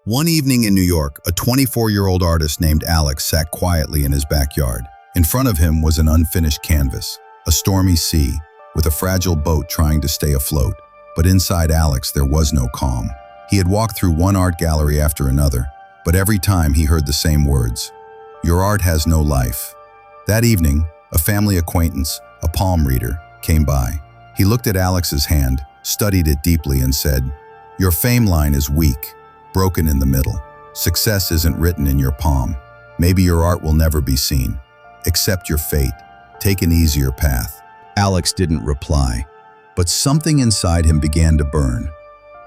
One evening in New York, a 24-year-old artist named Alex sat quietly in his backyard. In front of him was an unfinished canvas, a stormy sea, with a fragile boat trying to stay afloat. But inside Alex, there was no calm. He had walked through one art gallery after another, but every time he heard the same words: "Your art has no life." That evening, a family acquaintance, a palm reader, came by. He looked at Alex's hand, studied it deeply, and said, "Your fame line is weak, broken in the middle. Success isn't written in your palm. Maybe your art will never be seen. Accept your fate. Take an easier path." Alex didn't reply, but something inside him began to burn.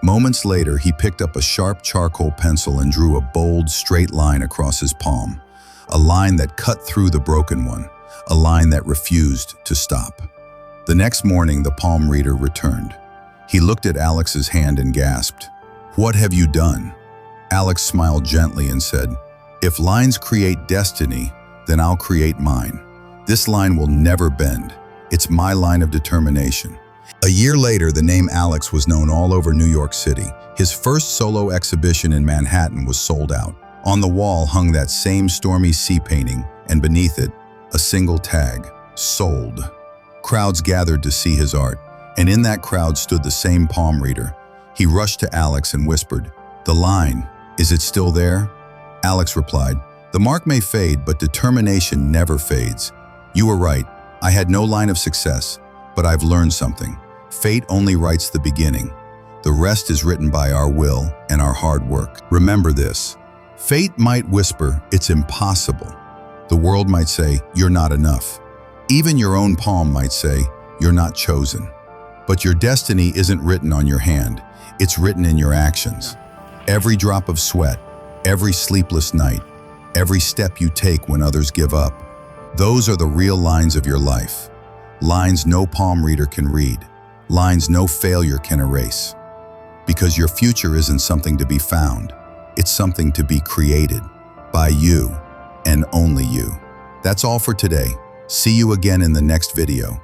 Moments later, he picked up a sharp charcoal pencil and drew a bold, straight line across his palm, a line that cut through the broken one, a line that refused to stop. The next morning, the palm reader returned. He looked at Alex's hand and gasped, "What have you done?" Alex smiled gently and said, "If lines create destiny, then I'll create mine. This line will never bend. It's my line of determination." A year later, the name Alex was known all over New York City. His first solo exhibition in Manhattan was sold out. On the wall hung that same stormy sea painting, and beneath it, a single tag: sold. Crowds gathered to see his art, and in that crowd stood the same palm reader. He rushed to Alex and whispered, "The line, is it still there?" Alex replied, "The mark may fade, but determination never fades. You were right. I had no line of success, but I've learned something. Fate only writes the beginning. The rest is written by our will and our hard work. Remember this. Fate might whisper, 'It's impossible.' The world might say, 'You're not enough.' Even your own palm might say, 'You're not chosen.' But your destiny isn't written on your hand. It's written in your actions. Every drop of sweat, every sleepless night, every step you take when others give up, those are the real lines of your life. Lines no palm reader can read. Lines no failure can erase. Because your future isn't something to be found. It's something to be created by you and only you." That's all for today. See you again in the next video.